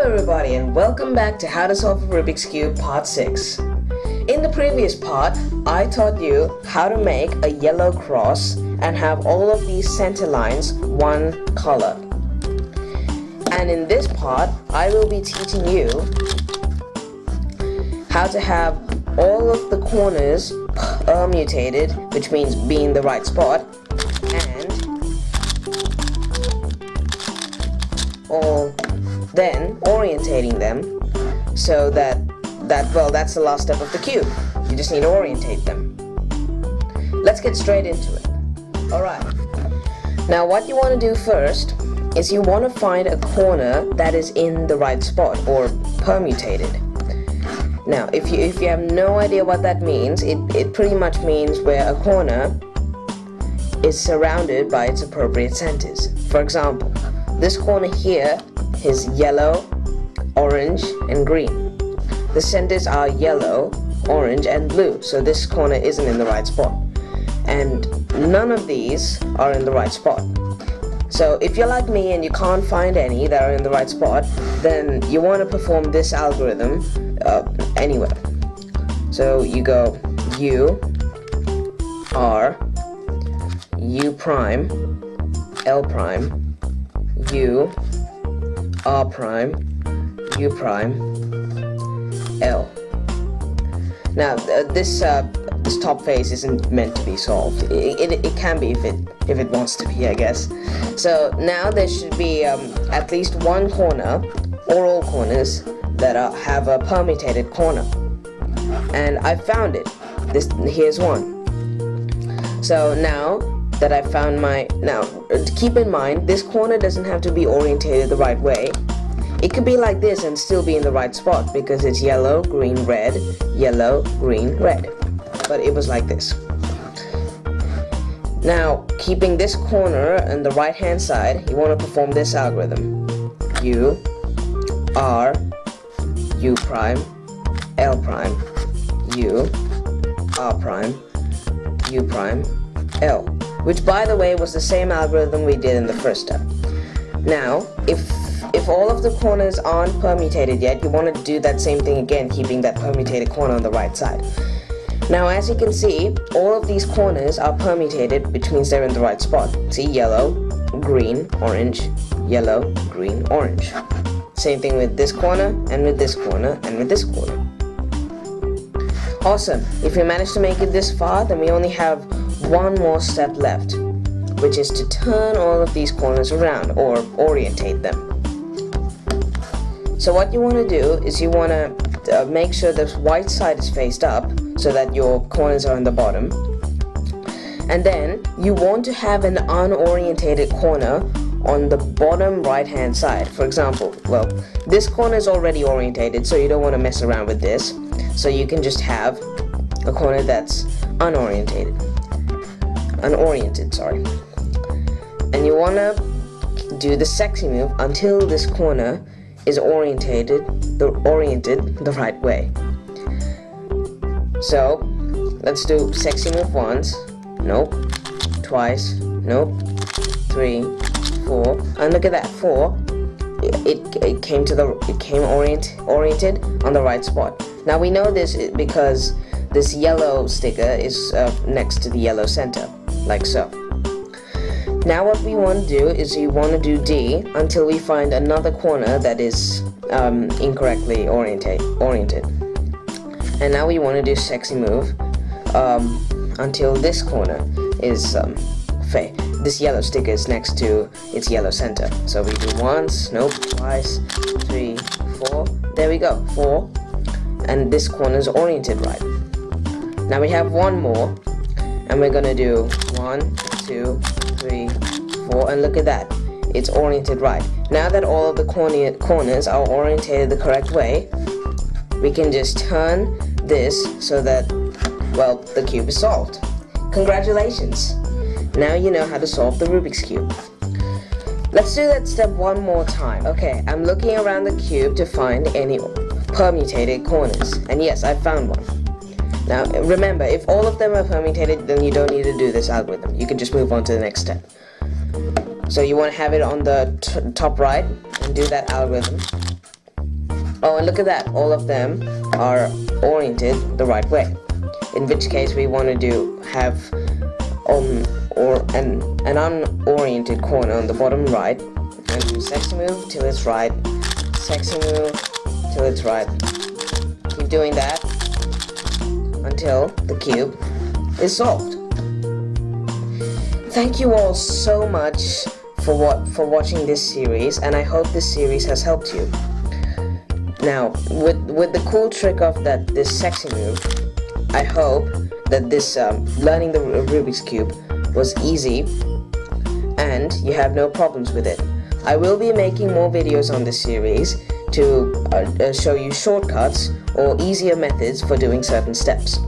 everybody, and welcome back to How to Solve a Rubik's Cube Part 6. In the previous part, I taught you how to make a yellow cross and have all of these center lines one color. And in this part, I will be teaching you how to have all of the corners permutated, which means be in the right spot, and then orientating them so that's the last step of the cube. You just need to orientate them. Let's get straight into it. Alright, now what you want to do first is you want to find a corner that is in the right spot or permutated. Now if you have no idea what that means, it pretty much means where a corner is surrounded by its appropriate centers. For example, this corner here is yellow, orange, and green. The centers are yellow, orange, and blue, so this corner isn't in the right spot. And none of these are in the right spot. So if you're like me and you can't find any that are in the right spot, then you want to perform this algorithm anywhere. So you go U, R, U prime, L prime, U, R prime, U prime, L. Now this top face isn't meant to be solved. It can be if it wants to be, I guess. So now there should be at least one corner or all corners that have a permutated corner, and I found it. Here's one. So now that I found keep in mind, this corner doesn't have to be orientated the right way. It could be like this and still be in the right spot because it's yellow, green, red, yellow, green, red. But it was like this. Now, keeping this corner on the right hand side, you want to perform this algorithm. U, R, U prime, L prime, U, R prime, U prime, L. Which, by the way, was the same algorithm we did in the first step. Now, if all of the corners aren't permutated yet, you want to do that same thing again, keeping that permutated corner on the right side. Now, as you can see, all of these corners are permutated, which means they're in the right spot. See, yellow, green, orange, yellow, green, orange. Same thing with this corner, and with this corner, and with this corner. Awesome. If we managed to make it this far, then we only have one more step left, which is to turn all of these corners around or orientate them. So what you want to do is you want to make sure the white side is faced up so that your corners are on the bottom, and then you want to have an unorientated corner on the bottom right hand side. For example, well, this corner is already orientated, so you don't want to mess around with this, so you can just have a corner that's unoriented, sorry. And you want to do the sexy move until this corner is oriented the right way. So let's do sexy move once, nope, twice, nope, 3, 4, and look at that, 4. It came oriented on the right spot. Now we know this because this yellow sticker is next to the yellow center, like so. Now what we want to do is we want to do D until we find another corner that is incorrectly oriented. And now we want to do sexy move until this corner is this yellow sticker is next to its yellow center. So we do once, nope, twice, 3, 4. There we go, 4. And this corner is oriented right. Now we have one more, and we're gonna do 1, 2, 3, 4, and look at that, it's oriented right. Now that all of the corners are oriented the correct way, we can just turn this so that, well, the cube is solved. Congratulations! Now you know how to solve the Rubik's Cube. Let's do that step one more time. Okay, I'm looking around the cube to find any permutated corners, and yes, I found one. Now remember, if all of them are permutated, then you don't need to do this algorithm. You can just move on to the next step. So you want to have it on the top right and do that algorithm. Oh, and look at that, all of them are oriented the right way. In which case we want to have an unoriented corner on the bottom right, and do sexy move till it's right, sexy move till it's right. Keep doing that until the cube is solved. Thank you all so much for watching this series, and I hope this series has helped you. Now, with the cool trick of this sexy move, I hope that this learning the Rubik's Cube was easy and you have no problems with it. I will be making more videos on this series to show you shortcuts or easier methods for doing certain steps.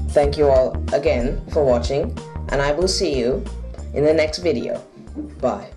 Thank you all again for watching, and I will see you in the next video. Bye.